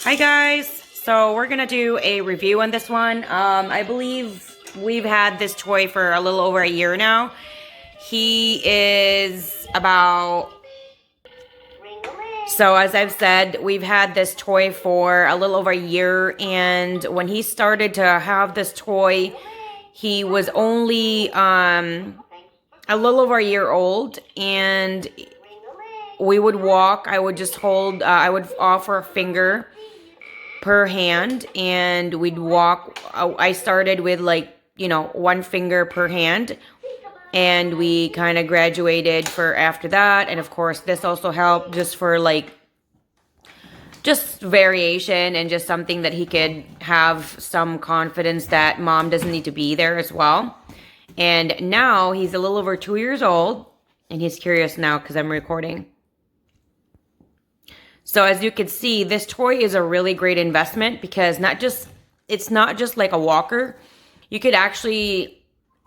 Hi guys, so we're gonna do a review on this one. I believe we've had this toy for a little over a year now. He is about, so as I've said, we've had this toy for a little over a year, and when he started to have this toy, he was only a little over a year old, and we would walk. I would just hold, I would offer a finger per hand, and we'd walk. I started with one finger per hand, and we kind of graduated for after that. And of course this also helped just for just variation and just something that he could have some confidence that mom doesn't need to be there as well. And now he's a little over 2 years old, and he's curious now because I'm recording. So as you can see, this toy is a really great investment because it's not just like a walker. You could I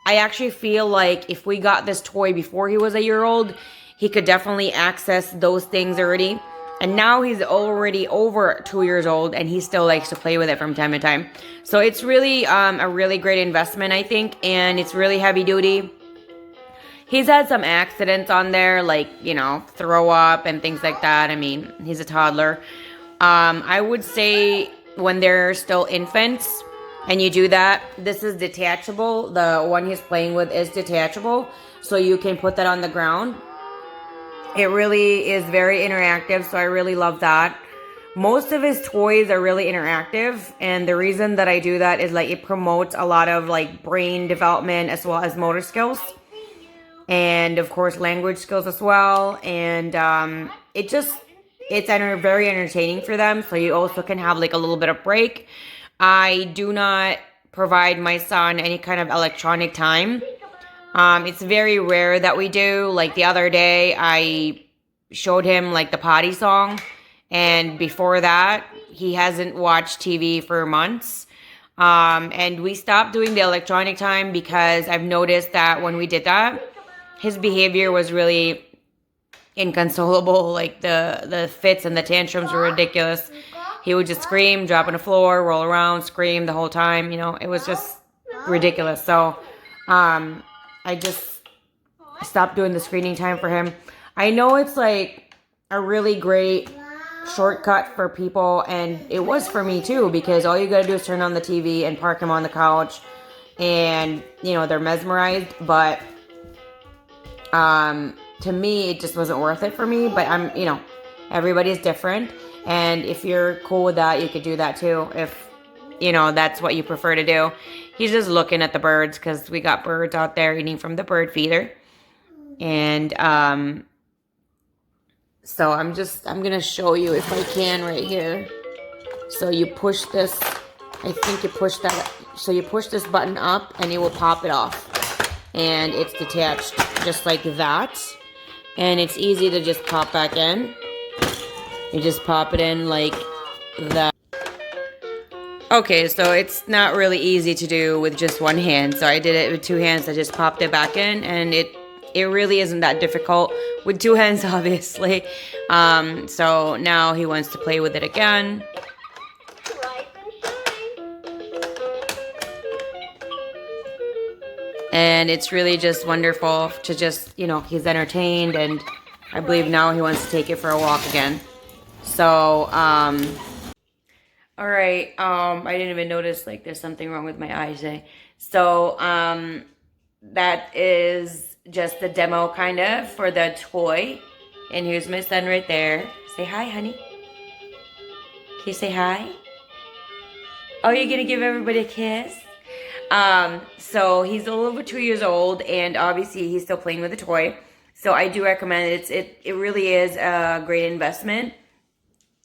actually feel like if we got this toy before he was a year old, he could definitely access those things already. And now he's already over 2 years old, and he still likes to play with it from time to time. So it's really a really great investment, I think, and it's really heavy duty. He's had some accidents on there, throw up and things like that. I mean, he's a toddler. I would say when they're still infants and you do that, this is detachable. The one he's playing with is detachable, so you can put that on the ground. It really is very interactive, so I really love that. Most of his toys are really interactive, and the reason that I do that is it promotes a lot of brain development as well as motor skills. And of course language skills as well, and it's very entertaining for them, so you also can have a little bit of break. I do not provide my son any kind of electronic time. It's very rare that we do. The other day I showed him the potty song, and before that he hasn't watched TV for months. And we stopped doing the electronic time because I've noticed that when we did that, his behavior was really inconsolable. The fits and the tantrums were ridiculous. He would just scream, drop on the floor, roll around, scream the whole time. It was just ridiculous. So I just stopped doing the screening time for him. I know it's a really great shortcut for people, and it was for me too, because all you gotta do is turn on the TV and park him on the couch, and they're mesmerized. But to me, it just wasn't worth it for me. But everybody's different, and if you're cool with that, you could do that too, if that's what you prefer to do. He's just looking at the birds because we got birds out there eating from the bird feeder. And so I'm gonna show you if I can right here. So you push this, I think you push that, so you push this button up and it will pop it off, and it's detached just like that, and it's easy to just pop back in. You just pop it in like that. Okay, so it's not really easy to do with just one hand, so I did it with two hands. I just popped it back in, and it really isn't that difficult with two hands, obviously. So now he wants to play with it again. And it's really just wonderful to just, he's entertained, and I believe now he wants to take it for a walk again. So, all right, I didn't even notice, there's something wrong with my eyes, eh? So, that is just the demo, kind of, for the toy. And here's my son right there. Say hi, honey. Can you say hi? Oh, you're gonna give everybody a kiss? So he's a little over 2 years old, and obviously he's still playing with the toy. So I do recommend it. It really is a great investment.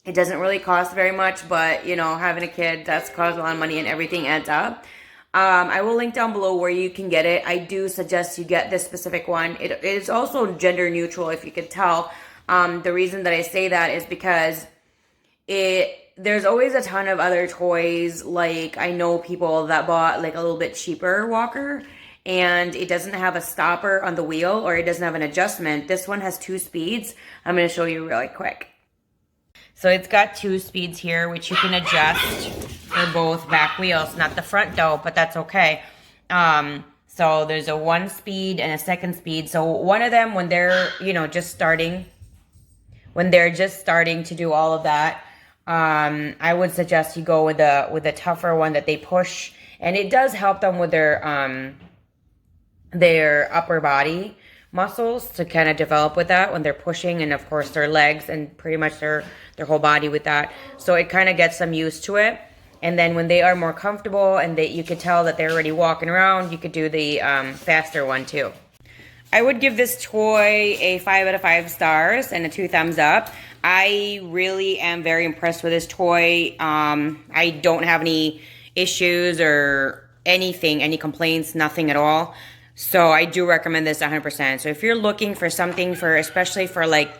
It doesn't really cost very much, but having a kid does cost a lot of money, and everything adds up. I will link down below where you can get it. I do suggest you get this specific one. It is also gender neutral, if you could tell. The reason that I say that is because there's always a ton of other toys. I know people that bought a little bit cheaper walker, and it doesn't have a stopper on the wheel, or it doesn't have an adjustment. This one has 2 speeds. I'm going to show you really quick. So it's got 2 speeds here, which you can adjust for both back wheels. Not the front though, but that's okay. So there's a 1 speed and a 2nd speed. So one of them, when they're, you know, just starting to do all of that, I would suggest you go with a tougher one that they push, and it does help them with their upper body muscles to kind of develop with that when they're pushing, and of course their legs and pretty much their whole body with that. So it kind of gets them used to it. And then when they are more comfortable and you could tell that they're already walking around, you could do the faster one too. I would give this toy a 5 out of 5 stars and a 2 thumbs up. I really am very impressed with this toy. I don't have any issues or anything, any complaints, nothing at all. So I do recommend this 100%. So if you're looking for something especially for like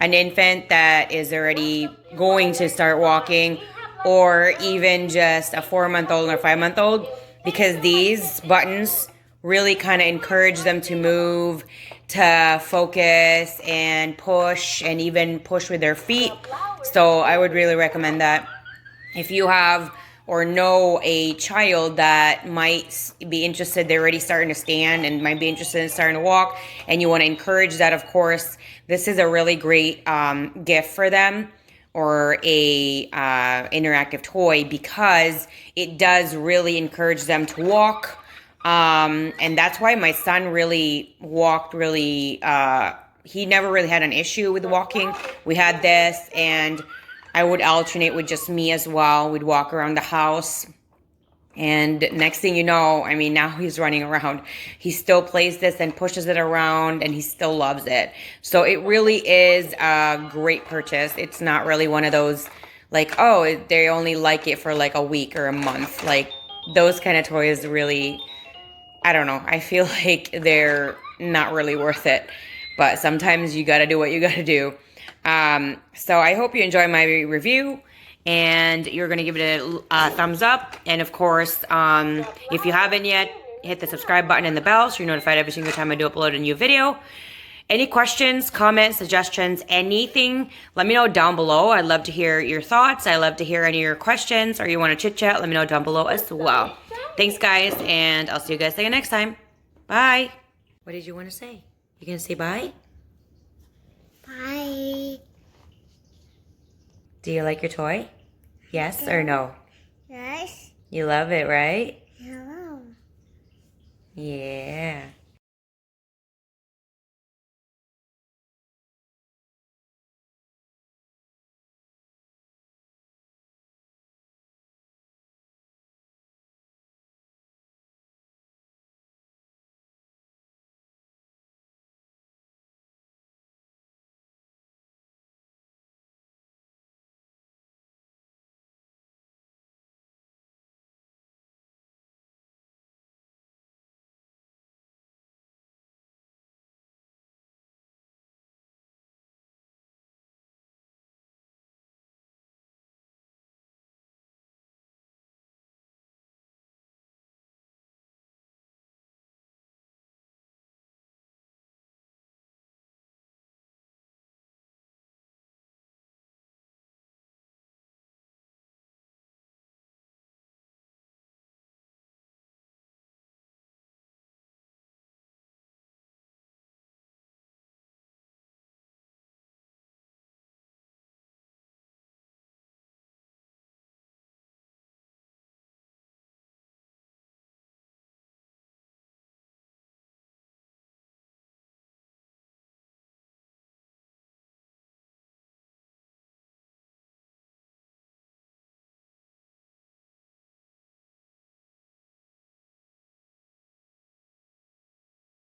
an infant that is already going to start walking, or even just a 4-month-old or 5-month-old, because these buttons really kind of encourage them to move, to focus and push, and even push with their feet. So I would really recommend that. If you have or know a child that might be interested, they're already starting to stand and might be interested in starting to walk, and you want to encourage that, of course, this is a really great gift for them, or a interactive toy, because it does really encourage them to walk. And that's why my son really walked he never really had an issue with walking. We had this, and I would alternate with just me as well. We'd walk around the house, and next thing you know, I mean, now he's running around. He still plays this and pushes it around, and he still loves it. So it really is a great purchase. It's not really one of those like, oh, they only like it for like a week or a month. Like those kind of toys really, I don't know. I feel like they're not really worth it. But sometimes you got to do what you got to do. So I hope you enjoy my review, and you're going to give it a thumbs up. And of course, if you haven't yet, hit the subscribe button and the bell so you're notified every single time I do upload a new video. Any questions, comments, suggestions, anything, let me know down below. I'd love to hear your thoughts. I love to hear any of your questions, or you want to chit chat, let me know down below as well. Thanks, guys, and I'll see you guys again next time. Bye. What did you want to say? You going to say bye? Bye. Do you like your toy? Yes or no? Yes. You love it, right? Hello. Yeah.